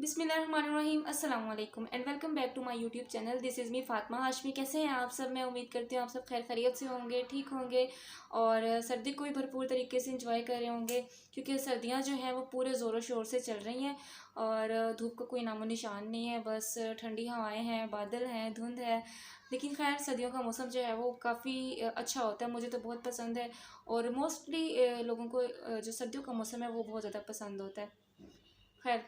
बिस्मिल्लाहिर्रहमानिर्रहीम अस्सलाम वालेकुम and welcome back to my YouTube channel. This is me Fatima Hashmi. कैसे हैं आप सब? मैं उम्मीद करती हूँ आप सब खैर खैरियत से होंगे, ठीक होंगे और सर्दी को भी भरपूर तरीके से इंजॉय कर रहे होंगे, क्योंकि सर्दियाँ जो हैं वो पूरे ज़ोरों शोर से चल रही हैं और धूप का कोई नामो निशान नहीं है। बस ठंडी हवाएँ हैं, बादल हैं, धुंध है। लेकिन खैर सर्दियों का मौसम जो है वो काफ़ी अच्छा होता है, मुझे तो बहुत पसंद है और मोस्टली लोगों को जो सर्दियों का मौसम है वो बहुत ज़्यादा पसंद होता है। खैर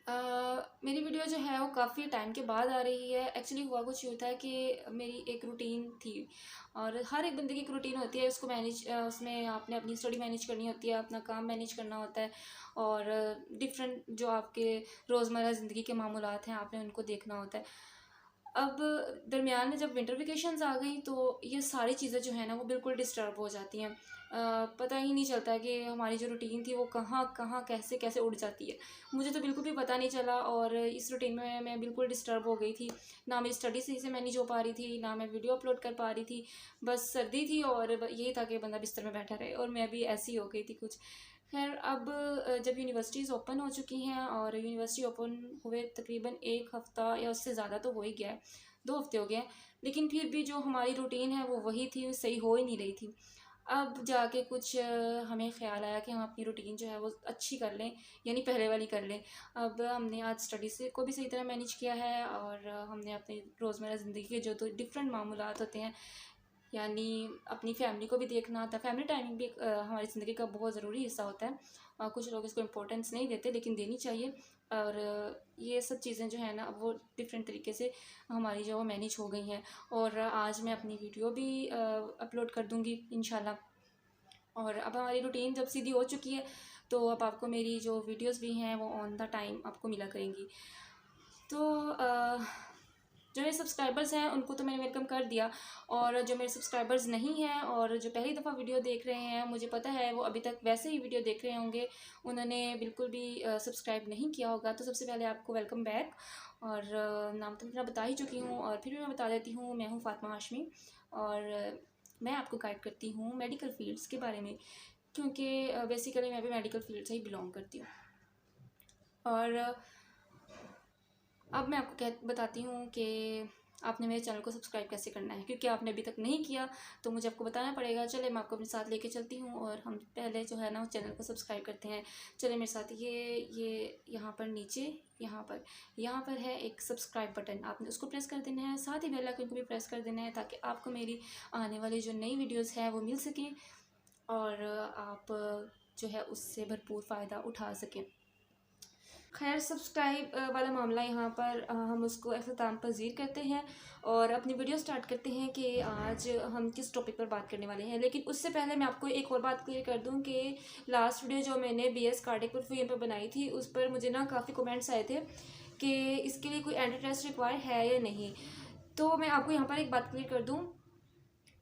मेरी वीडियो जो है वो काफ़ी टाइम के बाद आ रही है। एक्चुअली हुआ कुछ यूँ था कि मेरी एक रूटीन थी और हर एक बंदे की एक रूटीन होती है, उसको मैनेज उसमें आपने अपनी स्टडी मैनेज करनी होती है, अपना काम मैनेज करना होता है और डिफरेंट जो आपके रोज़मर्रा ज़िंदगी के मामूलात हैं आपने उनको देखना होता है। अब दरमियान में जब विंटर वेकेशंस आ गई तो ये सारी चीज़ें जो है ना वो बिल्कुल डिस्टर्ब हो जाती हैं। पता ही नहीं चलता कि हमारी जो रूटीन थी वो कहाँ कहाँ कैसे कैसे उड़ जाती है। मुझे तो बिल्कुल भी पता नहीं चला और इस रूटीन में मैं बिल्कुल डिस्टर्ब हो गई थी। ना मेरी स्टडी सही से मैनेज हो पा रही थी, ना मैं वीडियो अपलोड कर पा रही थी। बस सर्दी थी और यही था कि बंदा बिस्तर में बैठा रहे और मैं भी ऐसी हो गई थी कुछ। खैर अब जब यूनिवर्सिटीज़ ओपन हो चुकी हैं और यूनिवर्सिटी ओपन हुए तकरीबन 1 हफ़्ता या उससे ज़्यादा तो हो ही गया है, 2 हफ्ते हो गए हैं, लेकिन फिर भी जो हमारी रूटीन है वो वही थी, सही हो ही नहीं रही थी। अब जाके कुछ हमें ख़्याल आया कि हम अपनी रूटीन जो है वो अच्छी कर लें, यानी पहले वाली कर लें। अब हमने आज स्टडी से को भी सही तरह मैनेज किया है और हमने अपनी रोज़मर्रा ज़िंदगी के जो तो डिफरेंट मामूलात होते हैं, यानी अपनी फैमिली को भी देखना था। फैमिली टाइमिंग भी एक हमारी ज़िंदगी का बहुत ज़रूरी हिस्सा होता है। कुछ लोग इसको इम्पोर्टेंस नहीं देते लेकिन देनी चाहिए और ये सब चीज़ें जो है ना वो डिफरेंट तरीके से हमारी जो वो मैनेज हो गई हैं और आज मैं अपनी वीडियो भी अपलोड कर दूँगी इंशाल्लाह। और अब हमारी रूटीन जब सीधी हो चुकी है तो अब आपको मेरी जो वीडियोस भी हैं वो ऑन द टाइम आपको मिला करेंगी। तो जो मेरे सब्सक्राइबर्स हैं उनको तो मैंने वेलकम कर दिया और जो मेरे सब्सक्राइबर्स नहीं हैं और जो पहली दफ़ा वीडियो देख रहे हैं, मुझे पता है वो अभी तक वैसे ही वीडियो देख रहे होंगे, उन्होंने बिल्कुल भी सब्सक्राइब नहीं किया होगा। तो सबसे पहले आपको वेलकम बैक और नाम तो मैं बता ही चुकी हूँ और फिर भी मैं बता देती हूँ, मैं हूँ फातिमा हाशमी और मैं आपको गाइड करती हूँ मेडिकल फील्ड्स के बारे में, क्योंकि बेसिकली मैं भी मेडिकल फील्ड से ही बिलोंग करती हूँ। और अब मैं आपको बताती हूँ कि आपने मेरे चैनल को सब्सक्राइब कैसे करना है, क्योंकि आपने अभी तक नहीं किया तो मुझे आपको बताना पड़ेगा। चले मैं आपको अपने साथ लेके चलती हूँ और हम पहले जो है ना चैनल को सब्सक्राइब करते हैं। चले मेरे साथ, ये यहाँ पर नीचे यहाँ पर है एक सब्सक्राइब बटन, आपने उसको प्रेस कर देना है। साथ ही बेल आइकन को भी प्रेस कर देना है ताकि आपको मेरी आने वाली जो नई वीडियोज़ हैं वो मिल सकें और आप जो है उससे भरपूर फ़ायदा उठा सकें। खैर सब्सक्राइब वाला मामला यहाँ पर हम उसको अख्ताम पज़ीर करते हैं और अपनी वीडियो स्टार्ट करते हैं कि आज हम किस टॉपिक पर बात करने वाले हैं। लेकिन उससे पहले मैं आपको एक और बात क्लियर कर दूँ कि लास्ट वीडियो जो मैंने BS कार्डिक परफ्यूम पर बनाई थी उस पर मुझे ना काफ़ी कमेंट्स आए थे कि इसके लिए कोई एंटी टेस्ट रिक्वायर है या नहीं। तो मैं आपको यहाँ पर एक बात क्लियर कर दूँ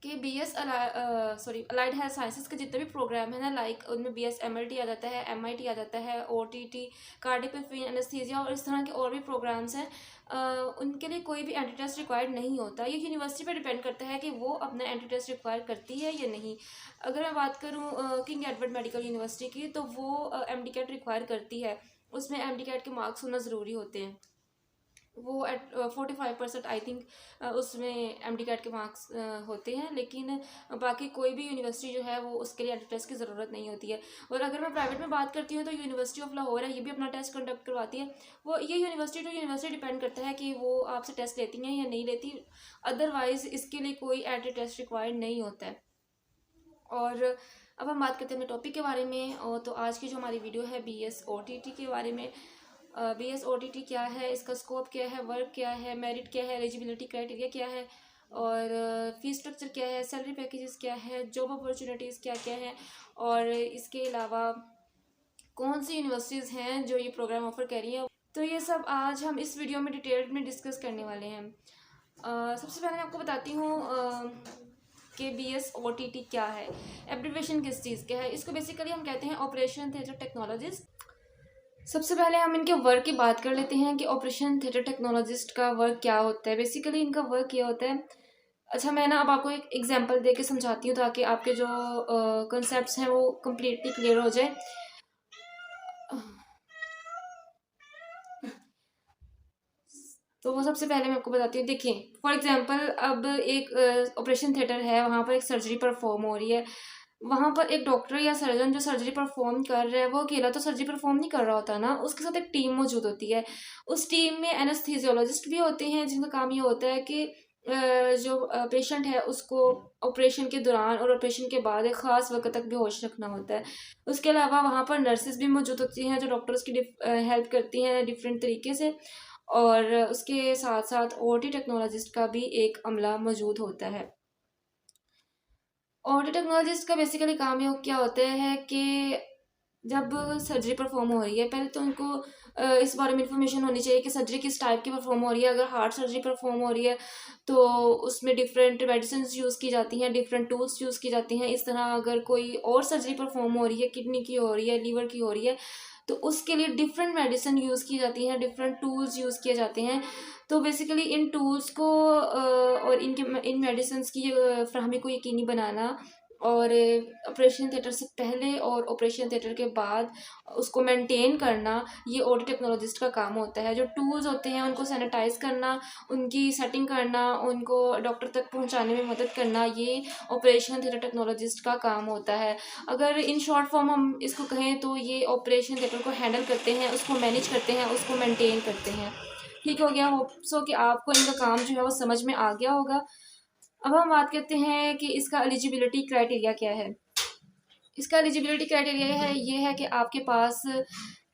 कि अलाइड हेल्थ साइंसेस के जितने भी प्रोग्राम है ना, लाइक उनमें BS MLT आ जाता है, MIT आ जाता है, OTT कार्डियक एनेस्थीसिया और इस तरह के और भी प्रोग्राम्स हैं, उनके लिए कोई भी एंटी टेस्ट रिक्वायर्ड नहीं होता। ये यूनिवर्सिटी पर डिपेंड करता है कि वो अपना एंटी टेस्ट रिक्वायर करती है या नहीं। अगर मैं बात करूँ किंग एडवर्ड मेडिकल यूनिवर्सिटी की, तो वो MD-CAT रिक्वायर करती है, उसमें MD-CAT के मार्क्स होना ज़रूरी होते हैं। वो एट 45% आई थिंक उसमें MD-CAT के मार्क्स होते हैं, लेकिन बाकी कोई भी यूनिवर्सिटी जो है वो उसके लिए एंटी टेस्ट की ज़रूरत नहीं होती है। और अगर मैं प्राइवेट में बात करती हूँ तो यूनिवर्सिटी ऑफ लाहौर है, ये भी अपना टेस्ट कंडक्ट करवाती है। वो ये यूनिवर्सिटी टू यूनिवर्सिटी डिपेंड करता है कि वो आपसे टेस्ट लेती हैं या नहीं लेती, अदरवाइज़ इसके लिए कोई एंटी टेस्ट रिक्वायर्ड नहीं होता है। और अब हम बात करते हैं अपने टॉपिक के बारे में। और तो आज की जो हमारी वीडियो है BS OTT के बारे में। BS OTT क्या है, इसका स्कोप क्या है, वर्क क्या है, मेरिट क्या है, एलिजिबिलिटी क्राइटेरिया क्या है और फीस स्ट्रक्चर क्या है, सैलरी पैकेजेस क्या है, जॉब अपॉर्चुनिटीज़ क्या क्या हैं और इसके अलावा कौन सी यूनिवर्सिटीज़ हैं जो ये प्रोग्राम ऑफर कर रही हैं। तो ये सब आज हम इस वीडियो में डिटेल में डिस्कस करने वाले हैं। सबसे पहले मैं आपको बताती हूँ कि BS OTT क्या है, एब्रिविएशन किस चीज़ का है। इसको बेसिकली हम कहते हैं ऑपरेशन थिएटर टेक्नोलॉजिस्ट। सबसे पहले हम इनके वर्क की बात कर लेते हैं कि ऑपरेशन थिएटर टेक्नोलॉजिस्ट का वर्क क्या होता है। बेसिकली इनका वर्क ये होता है, अच्छा मैं ना अब आपको एक एग्जांपल दे के समझाती हूँ ताकि आपके जो कॉन्सेप्ट्स हैं वो कम्प्लीटली क्लियर हो जाए। तो वो सबसे पहले मैं आपको बताती हूँ। देखिए, फॉर एग्जांपल अब एक ऑपरेशन थिएटर है, वहाँ पर एक सर्जरी परफॉर्म हो रही है। वहाँ पर एक डॉक्टर या सर्जन जो सर्जरी परफॉर्म कर रहा है, वो अकेला तो सर्जरी परफॉर्म नहीं कर रहा होता ना, उसके साथ एक टीम मौजूद होती है। उस टीम में एनेस्थीसियोलॉजिस्ट भी होते हैं, जिनका काम ये होता है कि जो पेशेंट है उसको ऑपरेशन के दौरान और ऑपरेशन के बाद एक ख़ास वक्त तक बेहोश रखना होता है। उसके अलावा वहाँ पर नर्सेज भी मौजूद होती हैं, जो डॉक्टर्स की हेल्प करती हैं डिफरेंट तरीके से। और उसके साथ साथ ओटी टेक्नोलॉजिस्ट का भी एक अमला मौजूद होता है। ऑडियो टेक्नोलॉजिस्ट का बेसिकली काम ये क्या होता है कि जब सर्जरी परफॉर्म हो रही है, पहले तो उनको इस बारे में इंफॉर्मेशन होनी चाहिए कि सर्जरी किस टाइप की परफॉर्म हो रही है। अगर हार्ट सर्जरी परफॉर्म हो रही है तो उसमें डिफरेंट मेडिसिन यूज़ की जाती हैं, डिफरेंट टूल्स यूज़ की जाती हैं। इस तरह अगर कोई और सर्जरी परफॉर्म हो रही है, किडनी की हो रही है, लीवर की हो रही है, तो उसके लिए डिफरेंट मेडिसिन यूज़ की जाती हैं, डिफरेंट टूल्स यूज़ किए जाते हैं। तो बेसिकली इन टूल्स को और इन मेडिसिन की फ्राहमी को यकीनी बनाना और ऑपरेशन थिएटर से पहले और ऑपरेशन थिएटर के बाद उसको मेंटेन करना, ये ऑडियो टेक्नोलॉजिस्ट का काम होता है। जो टूल्स होते हैं उनको सैनिटाइज करना, उनकी सेटिंग करना, उनको डॉक्टर तक पहुंचाने में मदद करना, ये ऑपरेशन थिएटर टेक्नोलॉजिस्ट का काम होता है। अगर इन शॉर्ट फॉर्म हम इसको कहें तो ये ऑपरेशन थिएटर को हैंडल करते हैं, उसको मैनेज करते हैं, उसको मेंटेन करते हैं। ठीक हो गया। होप सो कि आपको इनका काम जो है वो समझ में आ गया होगा। अब हम बात करते हैं कि इसका एलिजिबिलिटी क्राइटेरिया क्या है। इसका एलिजिबिलिटी क्राइटेरिया ये है कि आपके पास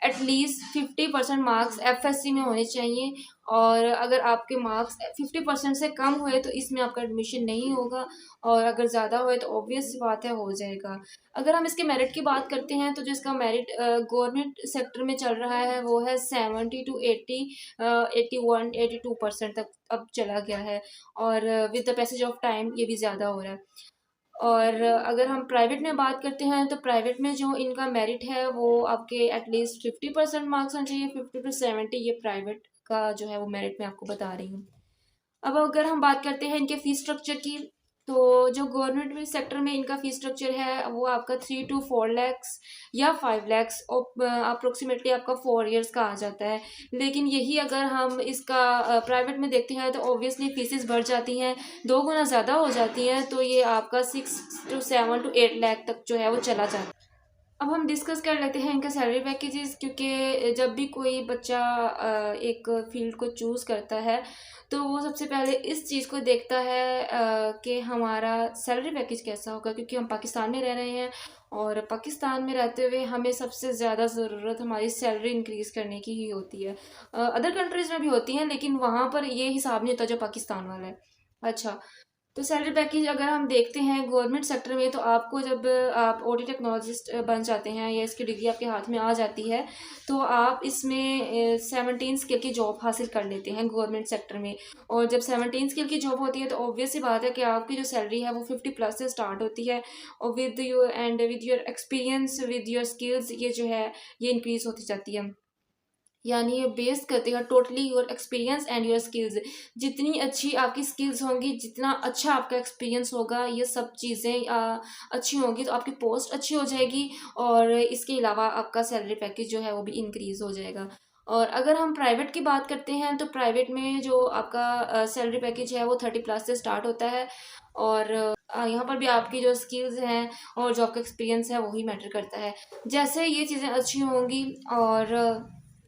एटलीस्ट 50% मार्क्स एफएससी में होने चाहिए, और अगर आपके मार्क्स 50% से कम हुए तो इसमें आपका एडमिशन नहीं होगा, और अगर ज़्यादा हुए तो ऑब्वियस बात है हो जाएगा। अगर हम इसके मेरिट की बात करते हैं तो जिसका मेरिट गवर्नमेंट सेक्टर में चल रहा है वो है 70 to 80, 81-82% तक अब चला गया है, और with the passage of time ये भी ज़्यादा हो रहा है। और अगर हम प्राइवेट में बात करते हैं तो प्राइवेट में जो इनका मेरिट है वो आपके एटलीस्ट 50% मार्क्स होने चाहिए, 50 to 70, ये प्राइवेट का जो है वो मेरिट मैं आपको बता रही हूँ। अब अगर हम बात करते हैं इनके फीस स्ट्रक्चर की, तो जो गवर्नमेंट सेक्टर में इनका फीस स्ट्रक्चर है वो आपका 3 to 4 lakhs या 5 lakhs अप्रोक्सीमेटली आपका 4 years का आ जाता है। लेकिन यही अगर हम इसका प्राइवेट में देखते हैं तो ऑब्वियसली फीसेस बढ़ जाती हैं, 2 गुना ज़्यादा हो जाती हैं, तो ये आपका 6 to 7 to 8 lakh तक जो है वो चला जाता है। अब हम डिस्कस कर लेते हैं इनका सैलरी पैकेजेस, क्योंकि जब भी कोई बच्चा एक फील्ड को चूज़ करता है तो वो सबसे पहले इस चीज़ को देखता है कि हमारा सैलरी पैकेज कैसा होगा, क्योंकि हम पाकिस्तान में रह रहे हैं और पाकिस्तान में रहते हुए हमें सबसे ज़्यादा ज़रूरत हमारी सैलरी इंक्रीज़ करने की ही होती है। अदर कंट्रीज़ में भी होती हैं लेकिन वहाँ पर ये हिसाब नहीं होता जो पाकिस्तान वाला है। अच्छा, तो सैलरी पैकेज अगर हम देखते हैं गवर्नमेंट सेक्टर में, तो आपको जब आप ओटी टेक्नोलॉजिस्ट बन जाते हैं या इसकी डिग्री आपके हाथ में आ जाती है तो आप इसमें 17 स्किल की जॉब हासिल कर लेते हैं गवर्नमेंट सेक्टर में। और जब 17 स्किल की जॉब होती है तो ऑब्वियस सी बात है कि आपकी जो सैलरी है वो 50+ से स्टार्ट होती है, और with your experience, with your skills, ये जो है ये इंक्रीज होती जाती है। यानी ये बेस्ड करते हैं totally your experience and your skills. जितनी अच्छी आपकी स्किल्स होंगी, जितना अच्छा आपका एक्सपीरियंस होगा, ये सब चीज़ें अच्छी होंगी तो आपकी पोस्ट अच्छी हो जाएगी, और इसके अलावा आपका सैलरी पैकेज जो है वो भी इंक्रीज़ हो जाएगा। और अगर हम प्राइवेट की बात करते हैं तो प्राइवेट में जो आपका सैलरी पैकेज है वो 30+ से स्टार्ट होता है, और यहाँ पर भी आपकी जो स्किल्स हैं और जो आपका एक्सपीरियंस है वही मैटर करता है। जैसे ये चीज़ें अच्छी होंगी और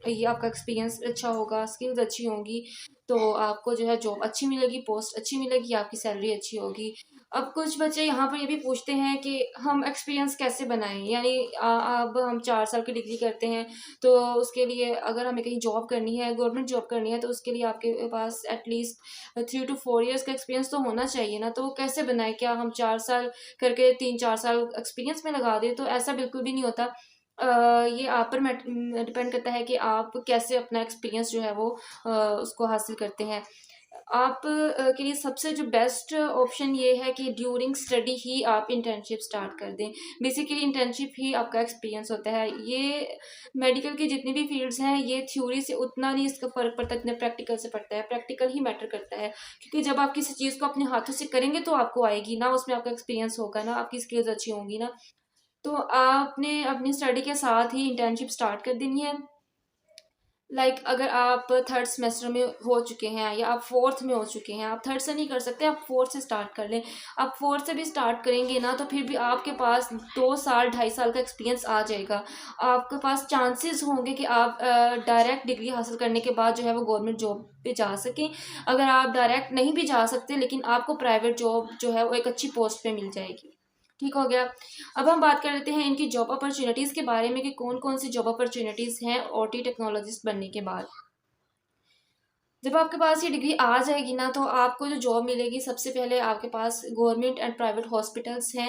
ये आपका एक्सपीरियंस अच्छा होगा, स्किल्स अच्छी होंगी, तो आपको जो है जॉब अच्छी मिलेगी, पोस्ट अच्छी मिलेगी, आपकी सैलरी अच्छी होगी। अब कुछ बच्चे यहाँ पर ये भी पूछते हैं कि हम एक्सपीरियंस कैसे बनाएं, यानी अब हम 4 साल की डिग्री करते हैं तो उसके लिए अगर हमें कहीं जॉब करनी है, गवर्नमेंट जॉब करनी है, तो उसके लिए आपके पास एटलीस्ट 3 to 4 years का एक्सपीरियंस तो होना चाहिए ना। तो वो कैसे बनाए, क्या हम 4 साल करके 3-4 साल एक्सपीरियंस में लगा दें? तो ऐसा बिल्कुल भी नहीं होता। ये आप पर डिपेंड करता है कि आप कैसे अपना एक्सपीरियंस जो है वो उसको हासिल करते हैं। आप के लिए सबसे जो बेस्ट ऑप्शन ये है कि ड्यूरिंग स्टडी ही आप इंटर्नशिप स्टार्ट कर दें। बेसिकली इंटर्नशिप ही आपका एक्सपीरियंस होता है। ये मेडिकल की जितनी भी फील्ड्स हैं ये थ्योरी से उतना नहीं इसका फ़र्क पड़ता जितना प्रैक्टिकल से पड़ता है। प्रैक्टिकल ही मैटर करता है, क्योंकि जब आप किसी चीज़ को अपने हाथों से करेंगे तो आपको आएगी ना, उसमें आपका एक्सपीरियंस होगा ना, आपकी स्किल्स अच्छी होंगी ना। तो आपने अपनी स्टडी के साथ ही इंटर्नशिप स्टार्ट कर देनी है। अगर आप थर्ड सेमेस्टर में हो चुके हैं या आप फोर्थ में हो चुके हैं, आप थर्ड से नहीं कर सकते, आप फोर्थ से स्टार्ट कर लें। आप फोर्थ से भी स्टार्ट करेंगे ना तो फिर भी आपके पास 2 साल 2.5 साल का एक्सपीरियंस आ जाएगा। आपके पास चांसेस होंगे कि आप डायरेक्ट डिग्री हासिल करने के बाद जो है वो गवर्नमेंट जॉब पे जा सकें। अगर आप डायरेक्ट नहीं भी जा सकते, लेकिन आपको प्राइवेट जॉब जो है वो एक अच्छी पोस्ट पे मिल जाएगी। ठीक हो गया। अब हम बात कर लेते हैं इनकी जॉब अपॉर्चुनिटीज़ के बारे में कि कौन कौन सी जॉब अपॉर्चुनिटीज़ हैं ओटी टेक्नोलॉजिस्ट बनने के बाद। जब आपके पास ये डिग्री आ जाएगी ना तो आपको जो जॉब मिलेगी, सबसे पहले आपके पास गवर्नमेंट एंड प्राइवेट हॉस्पिटल्स हैं,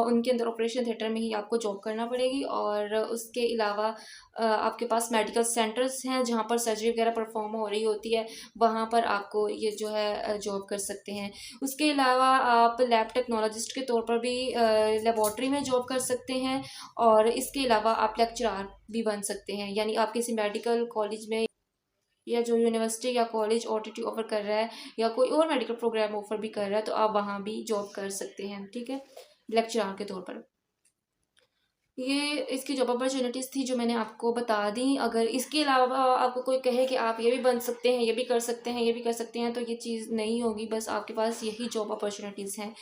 उनके अंदर ऑपरेशन थिएटर में ही आपको जॉब करना पड़ेगी। और उसके अलावा आपके पास मेडिकल सेंटर्स हैं जहाँ पर सर्जरी वगैरह परफॉर्म हो रही होती है, वहाँ पर आपको ये जो है जॉब कर सकते हैं। उसके अलावा आप लैब टेक्नोलॉजिस्ट के तौर पर भी लेबॉर्ट्री में जॉब कर सकते हैं। और इसके अलावा आप लेक्चरार भी बन सकते हैं, यानी आप किसी मेडिकल कॉलेज में या जो यूनिवर्सिटी या कॉलेज ओटीटी ऑफर कर रहा है या कोई और मेडिकल प्रोग्राम ऑफर भी कर रहा है तो आप वहाँ भी जॉब कर सकते हैं। ठीक है, लेक्चरार के तौर पर। ये इसकी जॉब अपॉर्चुनिटीज़ थी जो मैंने आपको बता दी। अगर इसके अलावा आपको कोई कहे कि आप ये भी बन सकते हैं, ये भी कर सकते हैं, ये भी कर सकते हैं, तो ये चीज़ नहीं होगी। बस आपके पास यही जॉब अपॉर्चुनिटीज़ हैं।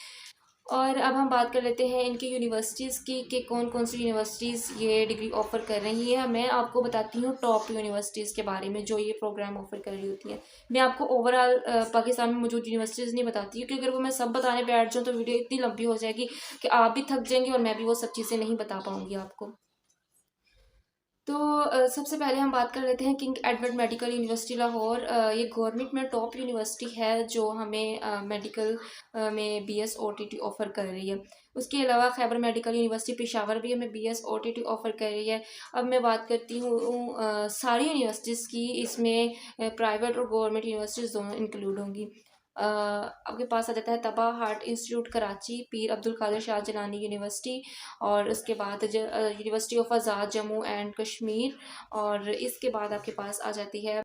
और अब हम बात कर लेते हैं इनकी यूनिवर्सिटीज़ की कि कौन कौन सी यूनिवर्सिटीज़ ये डिग्री ऑफ़र कर रही है। मैं आपको बताती हूँ टॉप यूनिवर्सिटीज़ के बारे में जो ये प्रोग्राम ऑफ़र कर रही होती हैं। मैं आपको ओवरऑल पाकिस्तान में मौजूद यूनिवर्सिटीज़ नहीं बताती हूँ, क्योंकि अगर वो मैं सब बताने बैठ जाऊँ तो वीडियो इतनी लंबी हो जाएगी कि आप भी थक जाएंगे और मैं भी वो सब चीज़ें नहीं बता पाऊँगी आपको। तो सबसे पहले हम बात कर लेते हैं king Edward medical university Lahore. ये गवर्नमेंट में टॉप यूनिवर्सिटी है जो हमें मेडिकल में बीएस ओटीटी ऑफ़र कर रही है। उसके अलावा खैबर मेडिकल यूनिवर्सिटी पेशावर भी हमें बीएस ओटीटी ऑफ़र कर रही है। अब मैं बात करती हूँ सारी यूनिवर्सिटीज़ की। इसमें प्राइवेट और गवर्नमेंट यूनिवर्सिटीज़ दोनों इंक्लूड होंगी। आपके पास आ जाता है तबा heart institute Karachi, Pir Abdul Qadir Shah Jilani university, और उसके बाद university of Azad Jammu and Kashmir. और इसके बाद आपके पास आ जाती है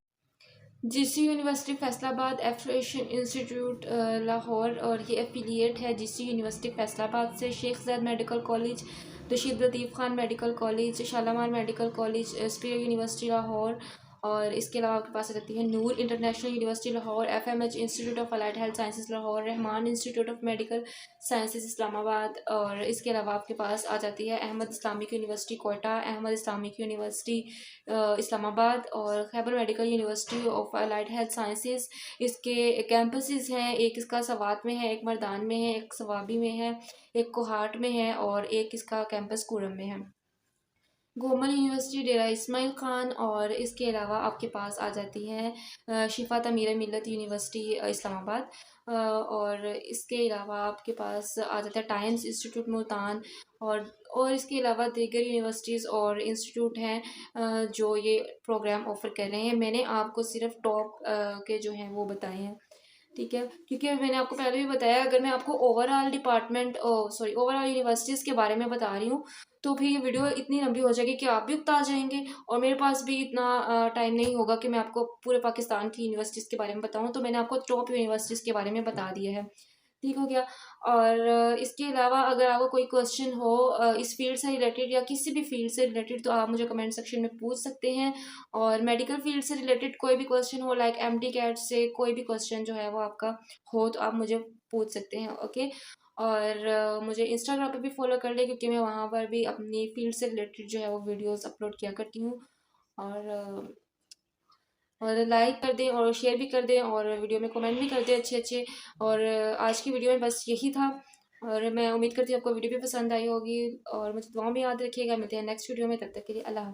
GC university Faisalabad, affiliation institute Lahore, और ये एफिलिएट है जीसी यूनिवर्सिटी फैसलाबाद से। Sheikh Zayed medical college, Rashid Latif Khan medical college, Shalamar medical college, superior university Lahore. और इसके अलावा आपके पास आ जाती है Noor international university Lahore, FMH institute of allied health sciences Lahore, Rehman institute of medical sciences Islamabad. और इसके अलावा आपके पास आ जाती है Ahmad Islamic university Quetta, Ahmad Islamic university Islamabad, और Khyber medical university of allied health sciences. इसके कैंपसेस हैं, एक इसका सवात में है, एक मर्दान में है, एक सवाबी में है, एक कोहाट में है, और एक इसका कैंपस कुरम में है। गोमल यूनिवर्सिटी डेरा इस्माइल ख़ान। और इसके अलावा आपके पास आ जाती है शिफा तमीर मिल्लत यूनिवर्सिटी इस्लामाबाद। और इसके अलावा आपके पास आ जाता है टाइम्स इंस्टीट्यूट मुल्तान। और इसके अलावा दीगर यूनिवर्सिटीज़ और इंस्टीट्यूट हैं जो ये प्रोग्राम ऑफ़र कर रहे हैं। मैंने आपको सिर्फ टॉप के जो हैं वो बताए हैं। ठीक है, क्योंकि मैंने आपको पहले भी बताया, अगर मैं आपको ओवरऑल ओवरऑल यूनिवर्सिटीज़ के बारे में बता रही हूँ तो फिर ये वीडियो इतनी लंबी हो जाएगी कि आप भी उकता जाएंगे, और मेरे पास भी इतना टाइम नहीं होगा कि मैं आपको पूरे पाकिस्तान की यूनिवर्सिटीज़ के बारे में बताऊँ। तो मैंने आपको टॉप यूनिवर्सिटीज़ के बारे में बता दिया है। ठीक हो गया। और इसके अलावा अगर आपको कोई क्वेश्चन हो इस फील्ड से रिलेटेड या किसी भी फील्ड से रिलेटेड, तो आप मुझे कमेंट सेक्शन में पूछ सकते हैं। और मेडिकल फील्ड से रिलेटेड कोई भी क्वेश्चन हो, लाइक एमडी कैट से कोई भी क्वेश्चन जो है वो आपका हो, तो आप मुझे पूछ सकते हैं। ओके। और मुझे इंस्टाग्राम पे भी फॉलो कर ले, क्योंकि मैं वहाँ पर भी अपनी फील्ड से रिलेटेड जो है वो वीडियोस अपलोड किया करती हूँ। और लाइक कर दें और शेयर भी कर दें और वीडियो में कमेंट भी कर दें अच्छे अच्छे। और आज की वीडियो में बस यही था, और मैं उम्मीद करती हूँ आपको वीडियो भी पसंद आई होगी, और मुझे दुआ में याद रखिएगा। मिलते हैं नेक्स्ट वीडियो में, तब तक के लिए अल्लाह हाफ़िज़।